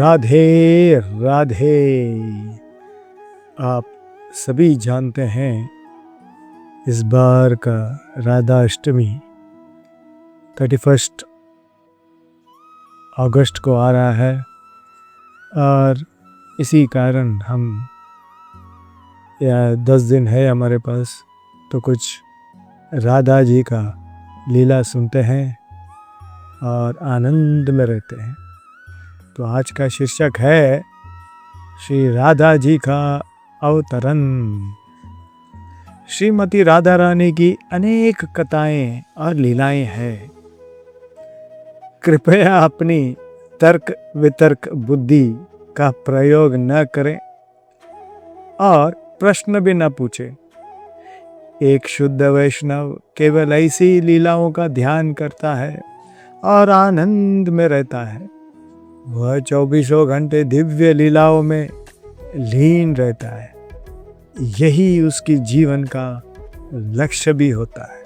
राधे राधे। आप सभी जानते हैं इस बार का राधा अष्टमी 31 अगस्त को आ रहा है और इसी कारण हम 10 दिन है हमारे पास, तो कुछ राधा जी का लीला सुनते हैं और आनंद में रहते हैं। तो आज का शीर्षक है श्री राधा जी का अवतरण। श्रीमती राधा रानी की अनेक कथाएं और लीलाएं हैं। कृपया अपनी तर्क वितर्क बुद्धि का प्रयोग न करें और प्रश्न भी न पूछें। एक शुद्ध वैष्णव केवल ऐसी लीलाओं का ध्यान करता है और आनंद में रहता है। वह 24 घंटे दिव्य लीलाओं में लीन रहता है। यही उसकी जीवन का लक्ष्य भी होता है।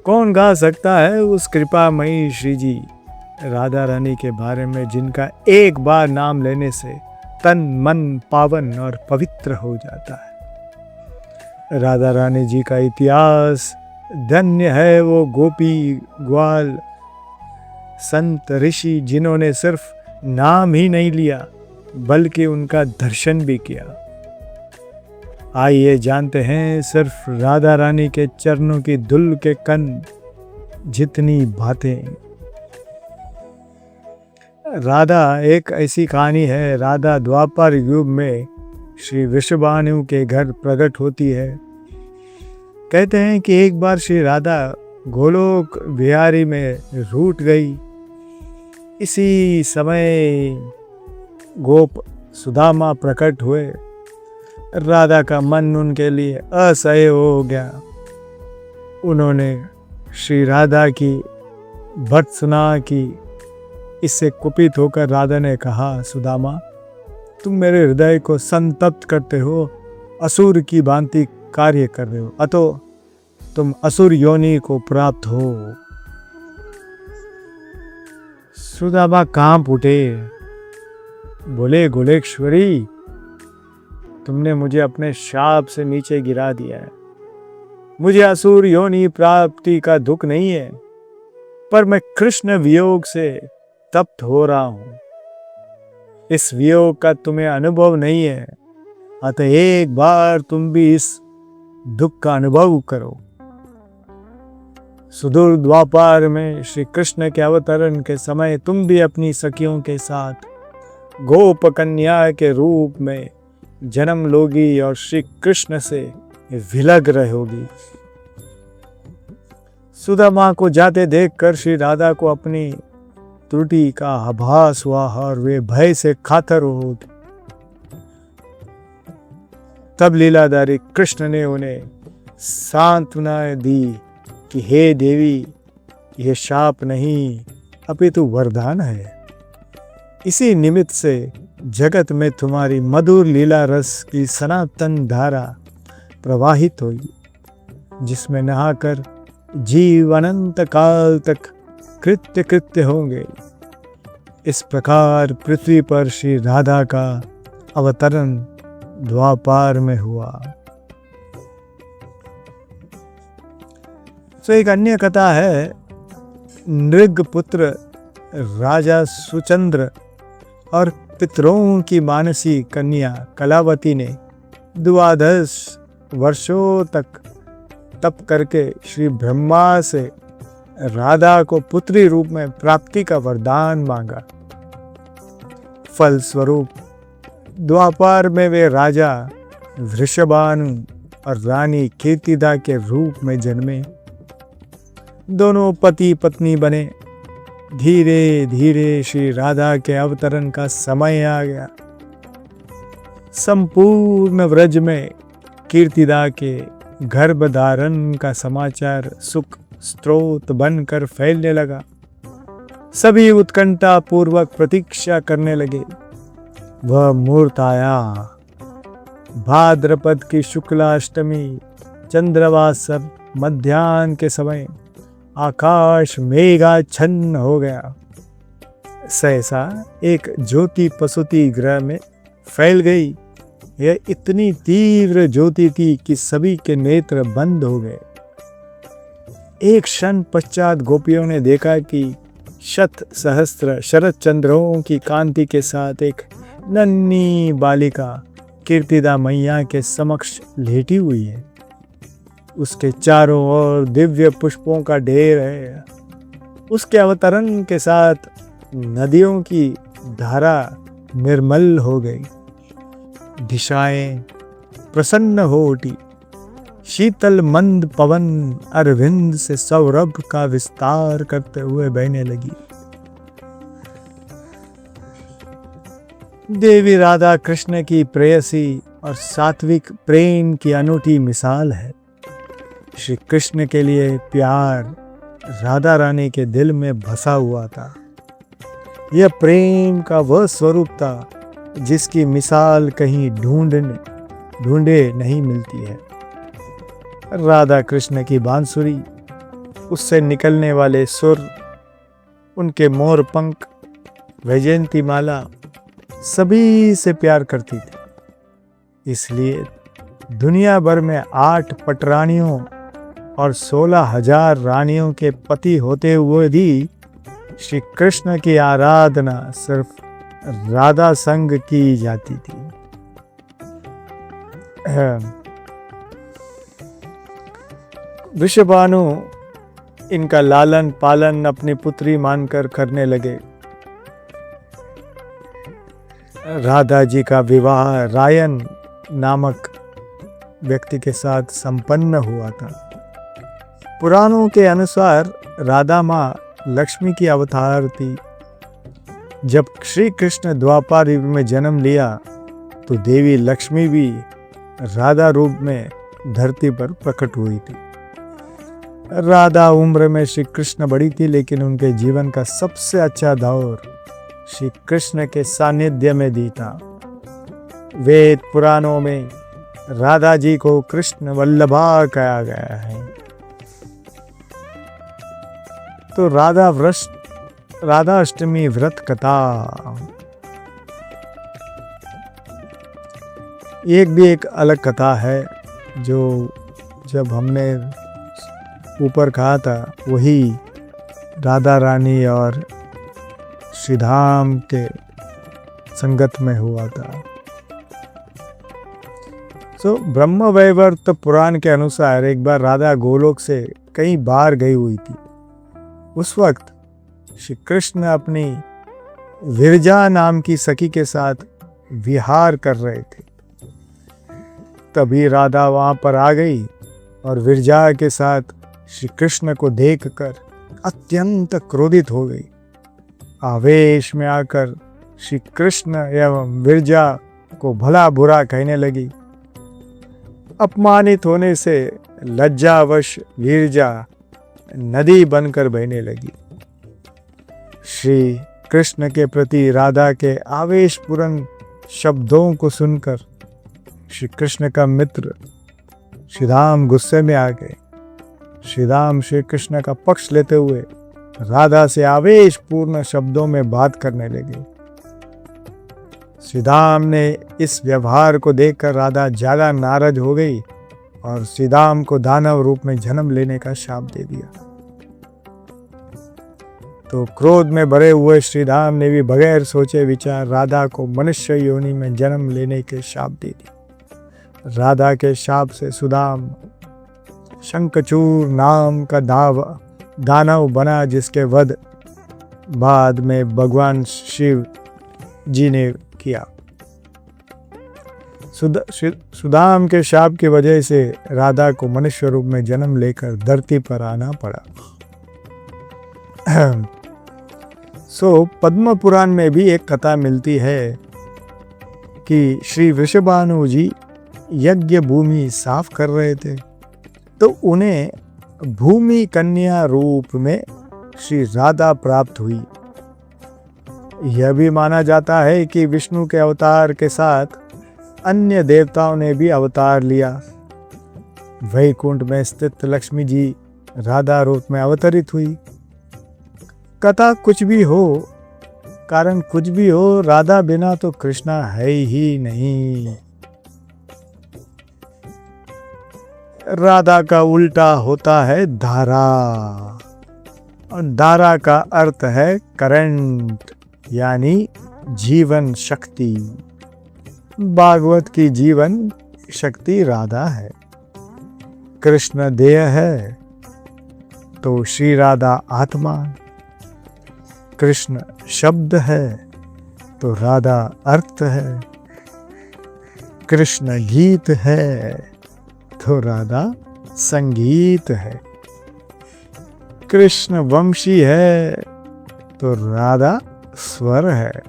कौन गा सकता है उस कृपामयी श्री जी राधा रानी के बारे में, जिनका एक बार नाम लेने से तन मन पावन और पवित्र हो जाता है। राधा रानी जी का इतिहास धन्य है वो गोपी ग्वाल संत ऋषि जिन्होंने सिर्फ नाम ही नहीं लिया बल्कि उनका दर्शन भी किया। आइए जानते हैं सिर्फ राधा रानी के चरणों की धूल के कण जितनी बातें। राधा एक ऐसी कहानी है। राधा द्वापर युग में श्री वृषभानु के घर प्रकट होती है। कहते हैं कि एक बार श्री राधा गोलोक विहारी में रूठ गई। इसी समय गोप सुदामा प्रकट हुए। राधा का मन उनके लिए असह्य हो गया। उन्होंने श्री राधा की भर्त्सना की। इससे कुपित होकर राधा ने कहा, सुदामा, तुम मेरे हृदय को संतप्त करते हो, असुर की भांति कार्य कर रहे हो, अतो तुम असुर योनि को प्राप्त हो। सुदामा कांप उठे, बोले, गोलेश्वरी, तुमने मुझे अपने शाप से नीचे गिरा दिया है। मुझे असुर योनि प्राप्ति का दुख नहीं है, पर मैं कृष्ण वियोग से तप्त हो रहा हूं। इस वियोग का तुम्हें अनुभव नहीं है, अतः एक बार तुम भी इस दुख का अनुभव करो। सुदूर द्वापर में श्री कृष्ण के अवतरण के समय तुम भी अपनी सखियों के साथ गोप कन्या के रूप में जन्म लोगी और श्री कृष्ण से विलग रहोगी। सुदामा को जाते देखकर श्री राधा को अपनी त्रुटि का आभास हुआ और वे भय से कातर हो उठी। तब लीलाधारी कृष्ण ने उन्हें सांत्वना दी कि हे देवी, यह शाप नहीं अपितु वरदान है। इसी निमित्त से जगत में तुम्हारी मधुर लीला रस की सनातन धारा प्रवाहित होगी, जिसमें नहाकर जीव अनंत काल तक कृत्य कृत्य होंगे। इस प्रकार पृथ्वी पर श्री राधा का अवतरण द्वापर में हुआ। तो एक अन्य कथा है। नृगपुत्र राजा सुचंद्र और पितरों की मानसी कन्या कलावती ने 12 वर्षों तक तप करके श्री ब्रह्मा से राधा को पुत्री रूप में प्राप्ति का वरदान मांगा। फलस्वरूप द्वापर में वे राजा वृषभानु और रानी कीर्तिदा के रूप में जन्मे। दोनों पति पत्नी बने। धीरे धीरे श्री राधा के अवतरण का समय आ गया। संपूर्ण व्रज में कीर्तिदा के गर्भधारण का समाचार सुख स्रोत बनकर फैलने लगा। सभी उत्कंठा पूर्वक प्रतीक्षा करने लगे। वह मुहूर्त आया। भाद्रपद की शुक्लाष्टमी चंद्रवासर मध्याह्न के समय आकाश मेघाच्छन्न हो गया। सहसा एक ज्योति पसुती ग्रह में फैल गई। यह इतनी तीव्र ज्योति थी कि सभी के नेत्र बंद हो गए। एक क्षण पश्चात गोपियों ने देखा कि शत सहस्त्र शरद चंद्रों की कांति के साथ एक नन्ही बालिका कीर्तिदा मैया के समक्ष लेटी हुई है। उसके चारों ओर दिव्य पुष्पों का ढेर है। उसके अवतरण के साथ नदियों की धारा निर्मल हो गई, दिशाएं प्रसन्न हो उठी। शीतल मंद पवन अरविंद से सौरभ का विस्तार करते हुए बहने लगी। देवी राधा कृष्ण की प्रेयसी और सात्विक प्रेम की अनूठी मिसाल है। श्री कृष्ण के लिए प्यार राधा रानी के दिल में बसा हुआ था। यह प्रेम का वह स्वरूप था जिसकी मिसाल कहीं ढूंढे नहीं मिलती है। राधा कृष्ण की बांसुरी, उससे निकलने वाले सुर, उनके मोर पंख, वैजयंती माला सभी से प्यार करती थी। इसलिए दुनिया भर में 8 पटरानियों और 16,000 रानियों के पति होते हुए भी श्री कृष्ण की आराधना सिर्फ राधा संग की जाती थी। वृषभानु इनका लालन पालन अपनी पुत्री मानकर करने लगे। राधा जी का विवाह रायन नामक व्यक्ति के साथ संपन्न हुआ था। पुराणों के अनुसार राधा माँ लक्ष्मी की अवतार थी। जब श्री कृष्ण द्वापर युग में जन्म लिया तो देवी लक्ष्मी भी राधा रूप में धरती पर प्रकट हुई थी। राधा उम्र में श्री कृष्ण बड़ी थी, लेकिन उनके जीवन का सबसे अच्छा दौर श्री कृष्ण के सानिध्य में बीता। वेद पुराणों में राधा जी को कृष्ण वल्लभा कहा गया है। तो राधा अष्टमी व्रत कथा, एक अलग कथा है जो जब हमने ऊपर कहा था वही राधा रानी और श्री धाम के संगत में हुआ था। ब्रह्म वैवर्त पुराण के अनुसार एक बार राधा गोलोक से कई बार गई हुई थी। उस वक्त श्री कृष्ण अपनी विरजा नाम की सखी के साथ विहार कर रहे थे। तभी राधा वहां पर आ गई और विरजा के साथ श्री कृष्ण को देखकर अत्यंत क्रोधित हो गई। आवेश में आकर श्री कृष्ण एवं विरजा को भला बुरा कहने लगी। अपमानित होने से लज्जावश विरजा नदी बनकर बहने लगी। श्री कृष्ण के प्रति राधा के आवेशपूर्ण शब्दों को सुनकर श्री कृष्ण का मित्र श्री राम गुस्से में आ गए। श्री राम श्री कृष्ण का पक्ष लेते हुए राधा से आवेशपूर्ण शब्दों में बात करने लगे। श्री राम ने इस व्यवहार को देखकर राधा ज्यादा नाराज हो गई और श्री राम को दानव रूप में जन्म लेने का शाप दे दिया। तो क्रोध में भरे हुए श्री राम ने भी बगैर सोचे विचार राधा को मनुष्य योनि में जन्म लेने के शाप दे दिया। राधा के शाप से सुदाम शंखचूर नाम का दानव बना, जिसके वध बाद में भगवान शिव जी ने किया। सुदाम के शाप की वजह से राधा को मनुष्य रूप में जन्म लेकर धरती पर आना पड़ा। पद्म पुराण में भी एक कथा मिलती है कि श्री वृषभानु जी यज्ञ भूमि साफ कर रहे थे, तो उन्हें भूमि कन्या रूप में श्री राधा प्राप्त हुई। यह भी माना जाता है कि विष्णु के अवतार के साथ अन्य देवताओं ने भी अवतार लिया। वैकुंठ में स्थित लक्ष्मी जी राधा रूप में अवतरित हुई। कथा कुछ भी हो, कारण कुछ भी हो, राधा बिना तो कृष्णा है ही नहीं। राधा का उल्टा होता है धारा, और धारा का अर्थ है करंट, यानी जीवन शक्ति। भागवत की जीवन शक्ति राधा है। कृष्ण देह है तो श्री राधा आत्मा, कृष्ण शब्द है तो राधा अर्थ है, कृष्ण गीत है तो राधा संगीत है, कृष्ण वंशी है तो राधा स्वर है।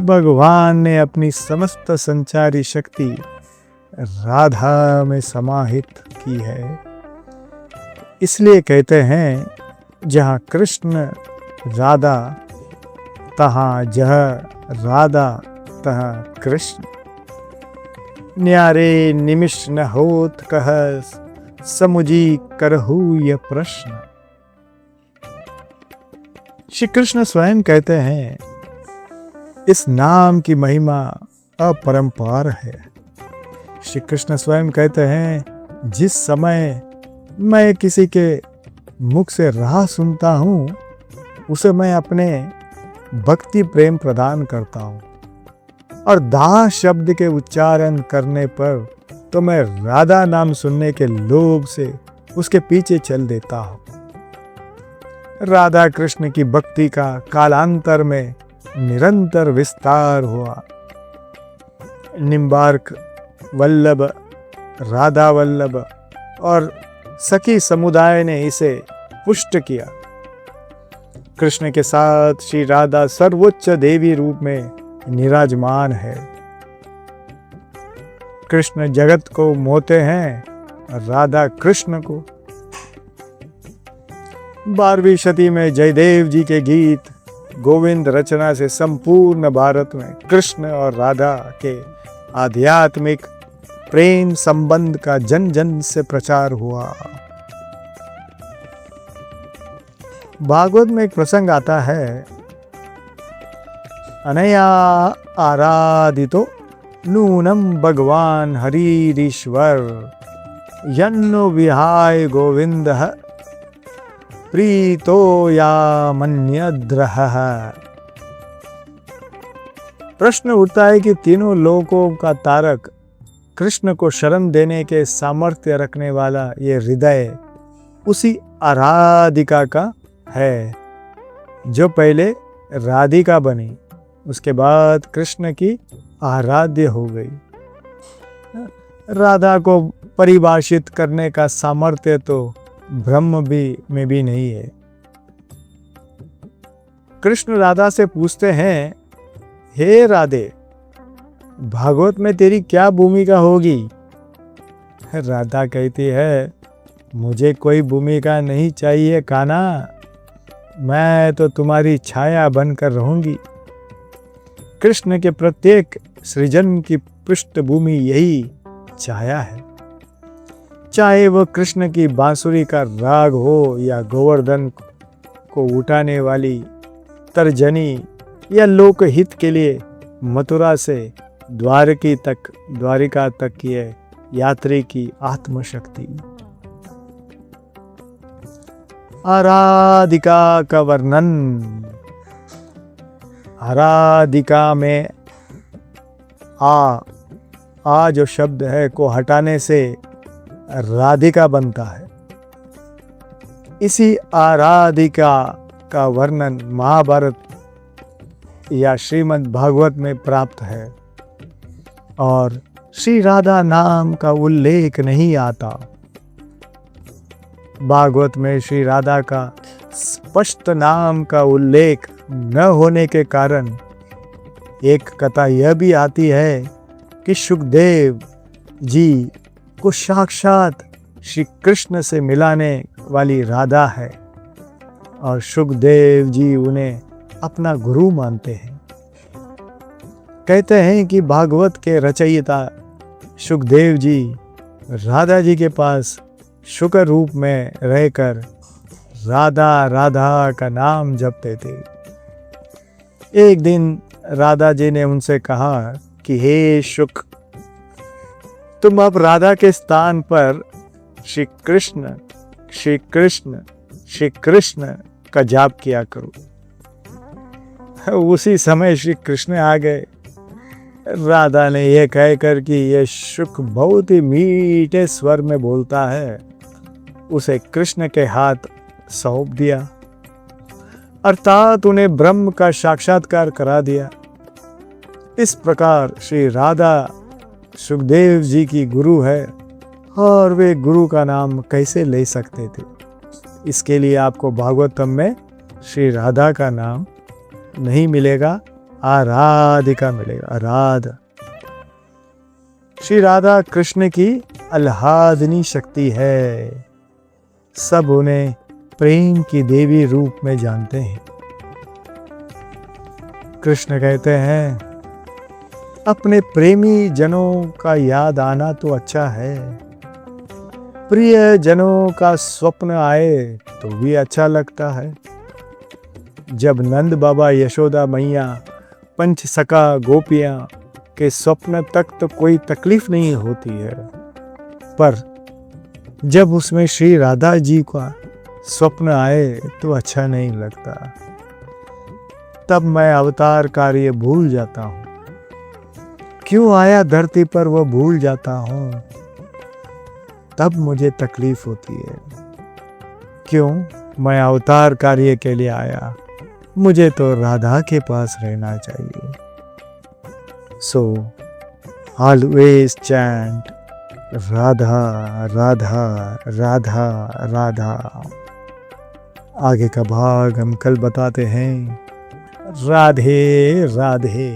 भगवान ने अपनी समस्त संचारी शक्ति राधा में समाहित की है। इसलिए कहते हैं, जहाँ कृष्ण राधा तहाँ जह राधा तहाँ कृष्ण, न्यारे निमिष न होत कह समुझी करहु यह प्रश्न। श्री कृष्ण स्वयं कहते हैं, इस नाम की महिमा अपरंपार है। श्री कृष्ण स्वयं कहते हैं, जिस समय मैं किसी के मुख से राह सुनता हूँ, उसे मैं अपने भक्ति प्रेम प्रदान करता हूँ, और दास शब्द के उच्चारण करने पर तो मैं राधा नाम सुनने के लोभ से उसके पीछे चल देता हूँ। राधा कृष्ण की भक्ति का कालांतर में निरंतर विस्तार हुआ। निम्बार्क, वल्लभ, राधा वल्लभ और सखी समुदाय ने इसे पुष्ट किया। कृष्ण के साथ श्री राधा सर्वोच्च देवी रूप में निराजमान है। कृष्ण जगत को मोहते हैं, राधा कृष्ण को। 12वीं शती में जयदेव जी के गीत गोविंद रचना से संपूर्ण भारत में कृष्ण और राधा के आध्यात्मिक प्रेम संबंध का जन जन से प्रचार हुआ। भागवत में एक प्रसंग आता है, अनया आराधितो नूनम भगवान हरीश्वर यन्नो विहाय गोविंदः प्रीतो या मन्यद्रह। प्रश्न उठता है कि तीनों लोकों का तारक, कृष्ण को शरण देने के सामर्थ्य रखने वाला ये हृदय उसी आराधिका का है, जो पहले राधिका बनी, उसके बाद कृष्ण की आराध्य हो गई। राधा को परिभाषित करने का सामर्थ्य तो ब्रह्म में भी नहीं है। कृष्ण राधा से पूछते हैं, हे राधे, भागवत में तेरी क्या भूमिका होगी? राधा कहती है, मुझे कोई भूमिका नहीं चाहिए कान्हा, मैं तो तुम्हारी छाया बनकर रहूंगी। कृष्ण के प्रत्येक सृजन की पृष्ठभूमि यही छाया है। चाहे वह कृष्ण की बांसुरी का राग हो, या गोवर्धन को उठाने वाली तर्जनी, या लोकहित के लिए मथुरा से द्वारिका तक की यात्री की आत्मशक्ति। आराधिका का वर्णन, आराधिका में आ जो शब्द है को हटाने से राधिका बनता है। इसी आराधिका का वर्णन महाभारत या श्रीमद् भागवत में प्राप्त है, और श्री राधा नाम का उल्लेख नहीं आता। भागवत में श्री राधा का स्पष्ट नाम का उल्लेख न होने के कारण एक कथा यह भी आती है कि सुखदेव जी को साक्षात श्री कृष्ण से मिलाने वाली राधा है, और सुखदेव जी उन्हें अपना गुरु मानते हैं। कहते हैं कि भागवत के रचयिता सुखदेव जी राधा जी के पास शुक्र रूप में रहकर राधा राधा का नाम जपते थे। एक दिन राधा जी ने उनसे कहा कि हे शुक, तुम अब राधा के स्थान पर श्री कृष्ण श्री कृष्ण श्री कृष्ण का जाप किया करो। उसी समय श्री कृष्ण आ गए। राधा ने यह कहकर कि यह शुक बहुत ही मीठे स्वर में बोलता है, उसे कृष्ण के हाथ सौंप दिया, अर्थात उन्हें ब्रह्म का साक्षात्कार करा दिया। इस प्रकार श्री राधा सुखदेव जी की गुरु है, और वे गुरु का नाम कैसे ले सकते थे। इसके लिए आपको भागवतम में श्री राधा का नाम नहीं मिलेगा, आराधिका मिलेगा, आराधा। श्री राधा कृष्ण की आह्लादनी शक्ति है। सब उन्हें प्रेम की देवी रूप में जानते हैं। कृष्ण कहते हैं, अपने प्रेमी जनों का याद आना तो अच्छा है, प्रिय जनों का स्वप्न आए तो भी अच्छा लगता है। जब नंद बाबा, यशोदा मैया, पंच सखा गोपियां के स्वप्न तक तो कोई तकलीफ नहीं होती है, पर जब उसमें श्री राधा जी का स्वप्न आए तो अच्छा नहीं लगता। तब मैं अवतार कार्य भूल जाता हूँ। क्यों आया धरती पर वो भूल जाता हूँ। तब मुझे तकलीफ होती है। क्यों मैं अवतार कार्य के लिए आया, मुझे तो राधा के पास रहना चाहिए। So always chant Radha Radha Radha Radha. आगे का भाग हम कल बताते हैं। राधे राधे।